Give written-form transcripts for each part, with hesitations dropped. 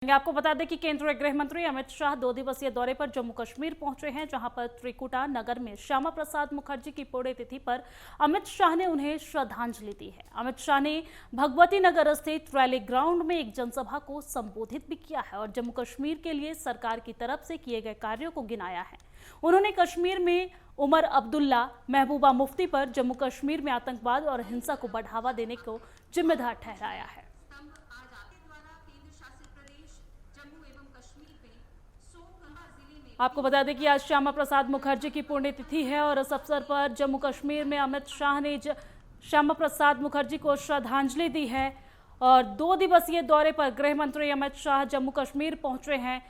आपको बता दें कि केंद्रीय गृह मंत्री अमित शाह 2 दिवसीय दौरे पर जम्मू कश्मीर पहुंचे हैं, जहां पर त्रिकुटा नगर में श्यामा प्रसाद मुखर्जी की पुण्यतिथि पर अमित शाह ने उन्हें श्रद्धांजलि दी है। अमित शाह ने भगवती नगर स्थित रैली ग्राउंड में एक जनसभा को संबोधित भी किया है और जम्मू कश्मीर के लिए सरकार की तरफ से किए गए कार्यों को गिनाया है। उन्होंने कश्मीर में उमर अब्दुल्ला, महबूबा मुफ्ती पर जम्मू कश्मीर में आतंकवाद और हिंसा को बढ़ावा देने को जिम्मेदार ठहराया है। आपको बता दें कि आज श्यामा प्रसाद मुखर्जी की पुण्यतिथि है और इस अवसर पर जम्मू कश्मीर में अमित शाह ने श्यामा प्रसाद मुखर्जी को श्रद्धांजलि दी है और 2 दिवसीय दौरे पर गृह मंत्री अमित शाह जम्मू कश्मीर पहुंचे हैं।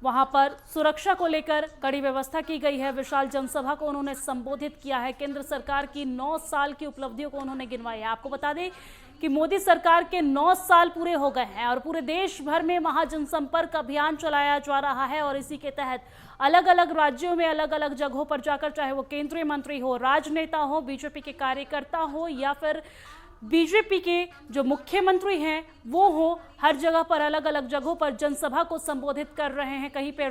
वहां पर सुरक्षा को लेकर कड़ी व्यवस्था की गई है। विशाल जनसभा को उन्होंने संबोधित किया है। केंद्र सरकार की 9 साल की उपलब्धियों को उन्होंने गिनवाया है। आपको बता दें कि मोदी सरकार के 9 साल पूरे हो गए हैं और पूरे देश भर में महाजनसंपर्क अभियान चलाया जा रहा है और इसी के तहत अलग अलग राज्यों में अलग अलग जगहों पर जाकर, चाहे वो केंद्रीय मंत्री हो, राजनेता हो, बीजेपी के कार्यकर्ता हो या फिर बीजेपी के जो मुख्यमंत्री हैं वो हो, हर जगह पर अलग अलग जगहों पर जनसभा को संबोधित कर रहे हैं। कहीं पे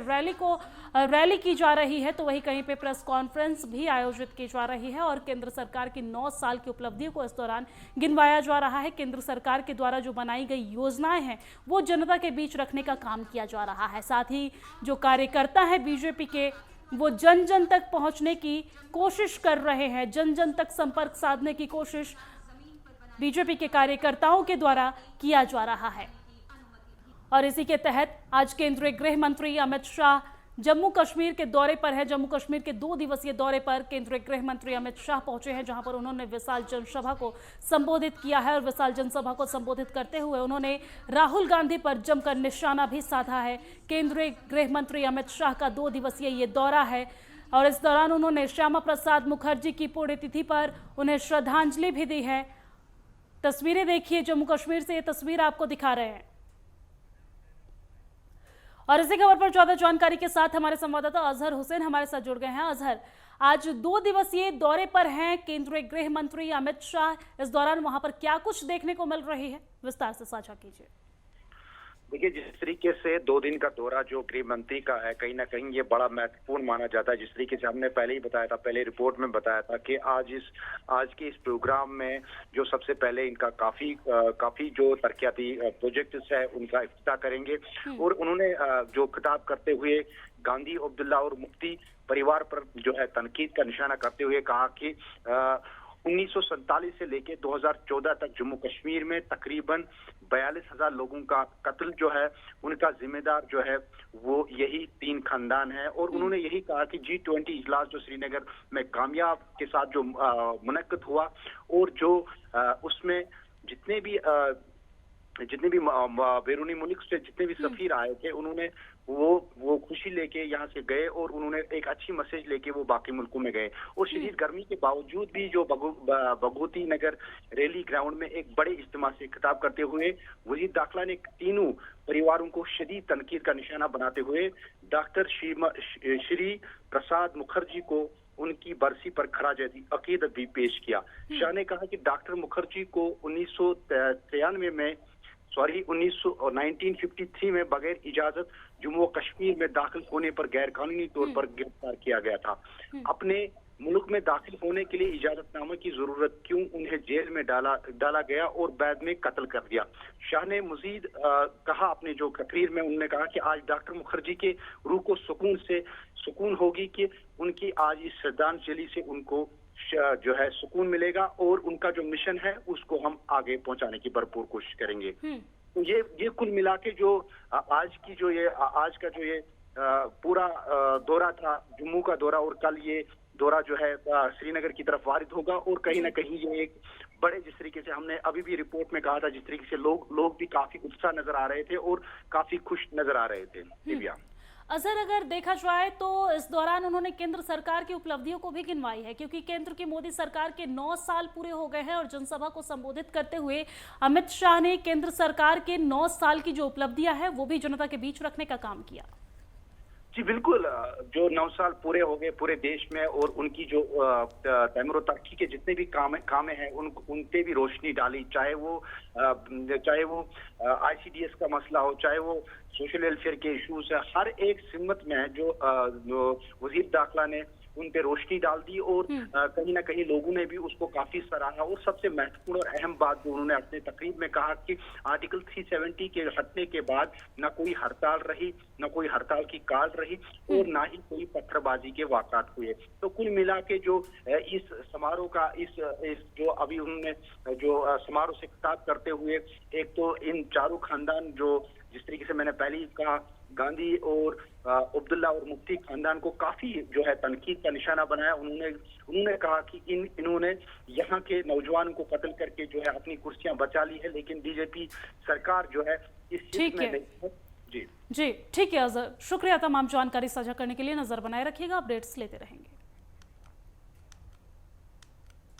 रैली की जा रही है तो वहीं कहीं पे प्रेस कॉन्फ्रेंस भी आयोजित की जा रही है और केंद्र सरकार की 9 साल की उपलब्धियों को इस दौरान गिनवाया जा रहा है। केंद्र सरकार के द्वारा जो बनाई गई योजनाएं हैं वो जनता के बीच रखने का काम किया जा रहा है। साथ ही जो कार्यकर्ता है बीजेपी के, वो जन जन तक पहुंचने की कोशिश कर रहे हैं। जन जन तक संपर्क साधने की कोशिश बीजेपी के कार्यकर्ताओं के द्वारा किया जा रहा है और इसी के तहत आज केंद्रीय गृह मंत्री अमित शाह जम्मू कश्मीर के दौरे पर है। जम्मू कश्मीर के 2 दिवसीय दौरे पर केंद्रीय गृह मंत्री अमित शाह पहुंचे हैं, जहां पर उन्होंने विशाल जनसभा को संबोधित किया है और विशाल जनसभा को संबोधित करते हुए उन्होंने राहुल गांधी पर जमकर निशाना भी साधा है। केंद्रीय गृह मंत्री अमित शाह का 2 दिवसीय ये दौरा है और इस दौरान उन्होंने श्यामा प्रसाद मुखर्जी की पुण्यतिथि पर उन्हें श्रद्धांजलि भी दी है। तस्वीरें देखिए, जम्मू कश्मीर से ये तस्वीर आपको दिखा रहे हैं और इसी खबर पर ज्यादा जानकारी के साथ हमारे संवाददाता अजहर हुसैन हमारे साथ जुड़ गए हैं। अजहर, आज 2 दिवसीय दौरे पर हैं केंद्रीय गृह मंत्री अमित शाह, इस दौरान वहां पर क्या कुछ देखने को मिल रही है, विस्तार से साझा कीजिए। देखिए, जिस तरीके से 2 दिन का दौरा जो गृह मंत्री का है, कहीं ना कहीं ये बड़ा महत्वपूर्ण माना जाता है। जिस तरीके से हमने पहले ही बताया था, पहले रिपोर्ट में बताया था कि आज के इस प्रोग्राम में जो सबसे पहले इनका काफी जो तरक्याती प्रोजेक्ट्स है उनका इफ्तिताह करेंगे और उन्होंने जो खिताब करते हुए गांधी, अब्दुल्ला और मुफ्ती परिवार पर जो है तनकीद का निशाना करते हुए कहा कि 1947 से लेकर 2014 तक जम्मू कश्मीर में तकरीबन 42,000 लोगों का कत्ल जो है उनका जिम्मेदार जो है वो यही 3 खानदान है। और उन्होंने यही कहा कि G20 इजलास जो श्रीनगर में कामयाब के साथ जो मुनक्किद हुआ और जो उसमें जितने भी बैरूनी मुल्क से जितने भी सफीर आए थे, उन्होंने वो खुशी लेके यहाँ से गए और उन्होंने एक अच्छी मैसेज लेके वो बाकी मुल्कों में गए। और शदीद गर्मी के बावजूद भी जो भगवती नगर रैली ग्राउंड में एक बड़े इज्तिमा से खिताब करते हुए वजीर दाखिला ने तीनों परिवारों को शदीद तनकीद का निशाना बनाते हुए डॉक्टर श्री प्रसाद मुखर्जी को उनकी बरसी पर खराज अकीदत भी पेश किया। शाह ने कहा कि डॉक्टर मुखर्जी को 1953 में बगैर इजाजत जम्मू कश्मीर में दाखिल होने पर गैर कानूनी तौर पर गिरफ्तार किया गया था। अपने मुल्क में दाखिल होने के लिए इजाजतनामे की जरूरत क्यों उन्हें जेल में डाला गया और बाद में कत्ल कर दिया। शाह ने मजीद कहा अपने जो तकरीर में, उन्होंने कहा कि आज डॉक्टर मुखर्जी के रूह को सुकून होगी कि उनकी आज इस श्रद्धांजलि से उनको जो है सुकून मिलेगा और उनका जो मिशन है उसको हम आगे पहुंचाने की भरपूर कोशिश करेंगे। तो ये कुल मिला के जो आज का जो ये पूरा दौरा था, जम्मू का दौरा, और कल ये दौरा जो है श्रीनगर की तरफ वारिद होगा और कहीं ना कहीं ये एक बड़े, जिस तरीके से हमने अभी भी रिपोर्ट में कहा था, जिस तरीके से लोग भी काफी उत्साह नजर आ रहे थे और काफी खुश नजर आ रहे थे। दिव्या, अजहर, अगर देखा जाए तो इस दौरान उन्होंने केंद्र सरकार की उपलब्धियों को भी गिनवाई है, क्योंकि केंद्र की मोदी सरकार के 9 साल पूरे हो गए हैं और जनसभा को संबोधित करते हुए अमित शाह ने केंद्र सरकार के 9 साल की जो उपलब्धियां हैं वो भी जनता के बीच रखने का काम किया। जी बिल्कुल, जो 9 साल पूरे हो गए पूरे देश में, और उनकी जो तैमूर तरक्की के जितने भी काम हैं उन पे भी रोशनी डाली, चाहे वो आईसीडीएस का मसला हो, चाहे वो सोशल वेलफेयर के इश्यूज है, हर एक सिमत में जो वजीर दाखिला ने उन पे रोशनी डाल दी, और कहीं ना कहीं लोगों ने भी उसको काफी सराहा। और सबसे महत्वपूर्ण और अहम बात जो उन्होंने अपने तकरीर में कहा कि आर्टिकल 370 के हटने के बाद न कोई हड़ताल रही, न कोई हड़ताल की काल रही, और ना ही कोई पत्थरबाजी के वाक़ात हुए। तो कुल मिला के जो इस समारोह का इस जो अभी उन्होंने जो समारोह से खिताब करते हुए, एक तो इन चारों खानदान जो जिस तरीके से मैंने पहले ही कहा, गांधी और अब्दुल्ला और मुफ्ती खानदान को काफी जो है तनकीद का निशाना बनाया। उन्होंने कहा कि इन्होंने यहाँ के नौजवानों को कत्ल करके जो है अपनी कुर्सियां बचा ली है, लेकिन बीजेपी सरकार जो है इस चीज में नहीं है। जी ठीक है अजहर, शुक्रिया तमाम जानकारी साझा करने के लिए। नजर बनाए रखिएगा, अपडेट्स लेते रहेंगे।